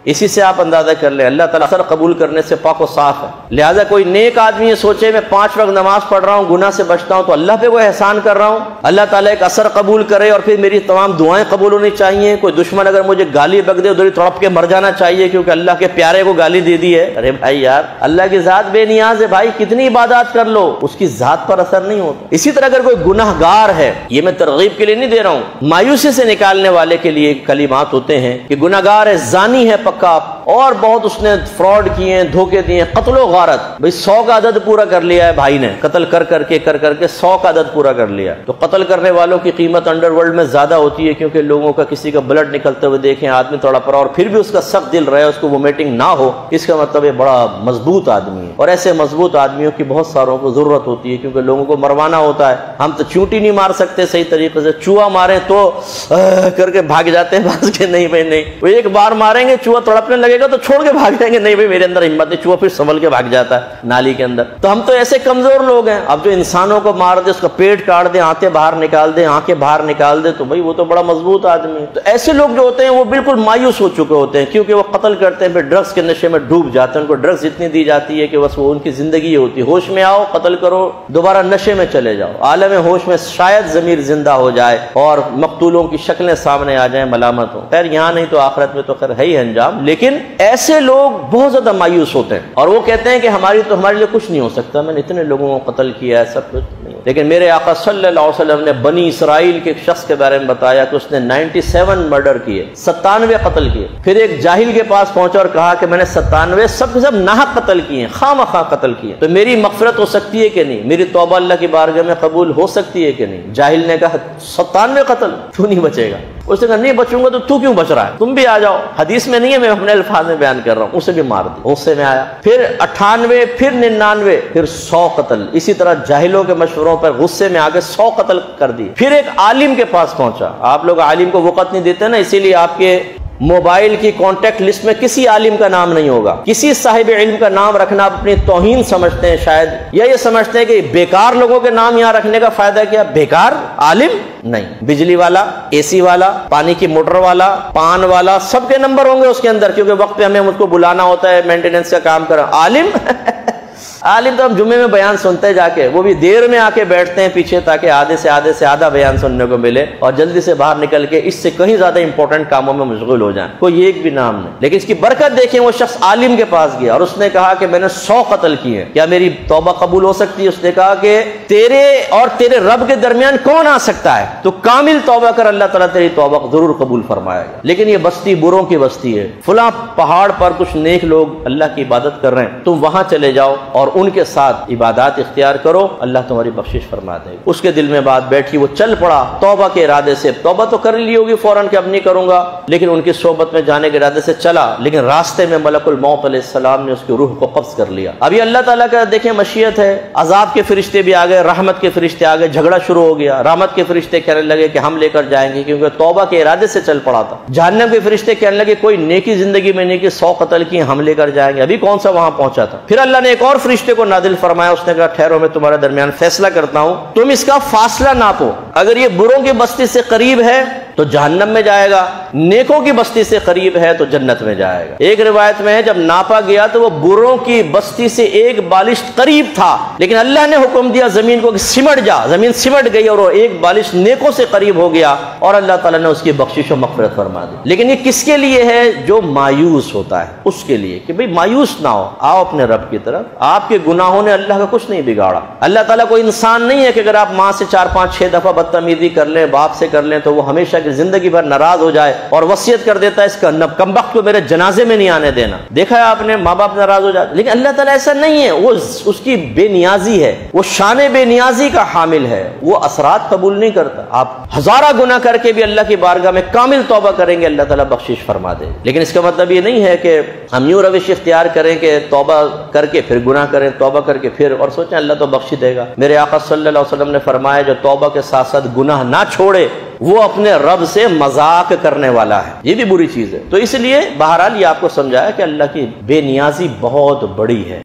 اسی سے آپ اندازہ کر لیں اللہ تعالیٰ اثر قبول کرنے سے پاک و صاف ہے۔ لہٰذا کوئی نیک آدمی یہ سوچے میں 5 وقت نماز پڑھ رہا ہوں، گناہ سے بچتا ہوں، تو اللہ پہ کوئی احسان کر رہا ہوں، اللہ تعالیٰ ایک اثر قبول کرے اور پھر میری تمام دعائیں قبول ہونی چاہیے۔ کوئی دشمن اگر مجھے گالی بک دے ادھر ہی تڑپ کے مر جانا چاہیے کیونکہ اللہ کے پیارے کو گالی دے دی ہے۔ ارے بھائی یار، اللہ کی ذات بے نیاز ہے بھائی، کتنی عبادات کر لو اس کی ذات پر اثر نہیں ہوتا۔ اسی طرح اگر کوئی گناہ گار ہے، یہ میں ترغیب کے لیے نہیں دے رہا ہوں، مایوسی سے نکالنے والے کے لیے کلمات ہوتے ہیں کہ گناہ گار ہے، زانی ہے پکا، اور بہت اس نے فراڈ کیے ہیں، دھوکے دیے، قتل و غارت، بھئی 100 کا عدد پورا کر لیا ہے بھائی نے، قتل کر کے 100 کا عدد پورا کر لیا۔ تو قتل کرنے والوں کی قیمت انڈر ورلڈ میں زیادہ ہوتی ہے کیونکہ لوگوں کا کسی کا بلڈ نکلتے ہوئے دیکھیں، آدمی تھوڑا پڑا اور پھر بھی اس کا سخت دل رہے، اس کو وومیٹنگ نہ ہو، اس کا مطلب یہ بڑا مضبوط آدمی ہے۔ اور ایسے مضبوط آدمیوں کی بہت ساروں کو ضرورت ہوتی ہے کیونکہ لوگوں کو مروانا ہوتا ہے۔ ہم تو چونٹی نہیں مار سکتے صحیح طریقے سے، چوہا ماریں تو کر کے بھاگ جاتے ہیں، بھاگ کے نہیں بھائی نہیں، وہ ایک بار ماریں گے چوہا تڑپنے لگے گا تو چھوڑ کے بھاگ جائیں گے، نہیں بھائی میرے اندر ہمت نہیں، چوہا پھر سنبھل کے بھاگ جاتا ہے نالی کے اندر۔ تو ہم تو ایسے کمزور لوگ ہیں، اب جو انسانوں کو مار دے، اس کا پیٹ کاٹ دے، آنتیں باہر نکال دے، آنکھیں باہر نکال دے، تو بھائی وہ تو بڑا مضبوط آدمی ہے۔ تو ایسے لوگ جو ہوتے ہیں وہ بالکل مایوس ہو چکے ہوتے ہیں کیونکہ وہ قتل کرتے ہیں، پھر ڈرگس کے نشے میں ڈوب جاتے ہیں، ان کو ڈرگس اتنی دی جاتی ہے کہ بس وہ ان کی زندگی یہ ہوتی ہے، ہوش میں آؤ قتل کرو، دوبارہ نشے میں چلے جاؤ، عالم ہوش میں شاید ضمیر زندہ ہو جائے اور مقتولوں کی شکلیں سامنے آ جائیں، ملامت ہو۔ خیر یہاں نہیں تو آخرت میں تو خیر ہے ہی انجام، لیکن ایسے لوگ بہت زیادہ مایوس ہوتے ہیں اور وہ کہتے ہیں کہ ہمارے لیے کچھ نہیں ہو سکتا، میں نے اتنے لوگوں کو قتل کیا ہے، سب کچھ نہیں۔ لیکن میرے آقا صلی اللہ علیہ وسلم نے بنی اسرائیل کے ایک شخص کے بارے میں بتایا کہ اس نے 97 مرڈر کیے، 97 قتل کیے۔ پھر ایک جاہل کے پاس پہنچا اور کہا کہ میں نے 97 سب کے سب ناحق قتل کیے ہیں، خواہ مخواہ قتل کیے، تو میری مغفرت ہو سکتی ہے کہ نہیں، میری توبہ اللہ کی بارگاہ میں قبول ہو سکتی ہے کہ نہیں؟ جاہل نے کہا 97 قتل تو نہیں بچے گا۔ اس نے کہا نہیں بچوں گا تو کیوں بچ رہا ہے، تم بھی آ جاؤ، حدیث میں نہیں ہے، میں اپنے الفاظ میں بیان کر رہا ہوں۔ اسے بھی مار دی، غصے میں آیا، پھر 98، پھر 99، پھر 100 قتل، اسی طرح جاہلوں کے مشوروں پر غصے میں آگے 100 قتل کر دی۔ پھر ایک عالم کے پاس پہنچا، آپ لوگ عالم کو وقت نہیں دیتے نا، اسی لیے آپ کے موبائل کی کانٹیکٹ لسٹ میں کسی عالم کا نام نہیں ہوگا، کسی صاحب علم کا نام رکھنا آپ اپنی توہین سمجھتے ہیں شاید، یا یہ سمجھتے ہیں کہ بیکار لوگوں کے نام یہاں رکھنے کا فائدہ کیا، بیکار عالم نہیں، بجلی والا، اے سی والا، پانی کی موٹر والا، پان والا، سب کے نمبر ہوں گے اس کے اندر کیونکہ وقت پہ ہمیں اس کو بلانا ہوتا ہے، مینٹیننس کا کام کرا۔ عالم عالم تو ہم جمعے میں بیان سنتے جا کے، وہ بھی دیر میں آ کے بیٹھتے ہیں پیچھے تاکہ آدھے سے آدھا بیان سننے کو ملے اور جلدی سے باہر نکل کے اس سے کہیں زیادہ امپورٹنٹ کاموں میں مشغول ہو جائیں، کوئی ایک بھی نام نہیں۔ لیکن اس کی برکت دیکھیں، وہ شخص عالم کے پاس گیا اور اس نے کہا کہ میں نے 100 قتل کیے، کیا میری توبہ قبول ہو سکتی ہے؟ اس نے کہا کہ تیرے اور تیرے رب کے درمیان کون آ سکتا ہے، تو کامل توبہ کر، اللہ تعالیٰ تیری توبہ ضرور قبول فرمائے گا۔ لیکن یہ بستی بروں کی بستی ہے، فلاں پہاڑ پر کچھ نیک لوگ اللہ کی عبادت کر رہے ہیں، تم وہاں چلے جاؤ اور ان کے ساتھ عبادات اختیار کرو، اللہ تمہاری بخشش فرما دے گا۔ اس کے دل میں بات بیٹھی، وہ چل پڑا توبہ کے ارادے سے، توبہ تو کر لی ہوگی فوراً کہ اب نہیں کروں گا، لیکن ان کی صحبت میں جانے کے ارادے سے چلا، لیکن راستے میں ملک الموت علیہ السلام نے اس کی روح کو قبض کر لیا۔ ابھی اللہ تعالیٰ کا دیکھیں مشیت ہے، عذاب کے فرشتے بھی آ گئے، رحمت کے فرشتے آ گئے، جھگڑا شروع ہو گیا۔ رحمت کے فرشتے کہنے لگے کہ ہم لے کر جائیں گے کیونکہ توبہ کے ارادے سے چل پڑا تھا۔ جہنم کے فرشتے کہنے لگے کوئی نیکی زندگی میں نہیں کہ 100 قتل کیے، ہم لے کر جائیں گے، ابھی کون سا وہاں پہنچا تھا۔ پھر اللہ نے ایک اور فرشتے کو نازل فرمایا، اس نے کہا ٹھہرو میں تمہارے درمیان فیصلہ کرتا ہوں، تم اس کا فاصلہ ناپو، اگر یہ بروں کی بستی سے قریب ہے تو جہنم میں جائے گا، نیکوں کی بستی سے قریب ہے تو جنت میں جائے گا۔ ایک روایت میں ہے جب ناپا گیا تو وہ بروں کی بستی سے ایک بالش قریب تھا، لیکن اللہ نے حکم دیا زمین کو کہ سمٹ جا، زمین سمٹ گئی اور وہ ایک بالش نیکوں سے قریب ہو گیا اور اللہ تعالیٰ نے اس کی بخشش و مغفرت فرما دی۔ لیکن یہ کس کے لیے ہے؟ جو مایوس ہوتا ہے اس کے لیے، کہ بھئی مایوس نہ ہو، آؤ اپنے رب کی طرف، آپ کے گناہوں نے اللہ کا کچھ نہیں بگاڑا۔ اللہ تعالیٰ کوئی انسان نہیں ہے کہ اگر آپ ماں سے 4 5 6 دفعہ بدتمیزی کر لیں، باپ سے کر لیں تو وہ ہمیشہ کی زندگی بھر ناراض ہو جائے اور وصیت کر دیتا ہے اس کا کمبخت کو میرے جنازے میں نہیں آنے دینا۔ دیکھا ہے آپ نے، ماں باپ ناراض ہو جاتے، لیکن اللہ تعالیٰ ایسا نہیں ہے، وہ اس کی بے نیازی ہے، وہ شان بے نیازی کا حامل ہے، وہ اثرات قبول نہیں کرتا۔ آپ ہزارہ گناہ کر کے بھی اللہ کی بارگاہ میں کامل توبہ کریں گے، اللہ تعالیٰ بخشش فرما دے۔ لیکن اس کا مطلب یہ نہیں ہے کہ ہم یوں روش اختیار کریں کہ توبہ کر کے پھر گناہ کریں، توبہ کر کے پھر اور سوچیں اللہ تو بخش دے گا۔ میرے آقا صلی اللہ علیہ وسلم نے فرمایا جو توبہ کے ساتھ ساتھ گناہ نہ چھوڑے وہ اپنے رب سے مذاق کرنے والا ہے، یہ بھی بری چیز ہے۔ تو اس لیے بہرحال یہ آپ کو سمجھایا کہ اللہ کی بے نیازی بہت بڑی ہے۔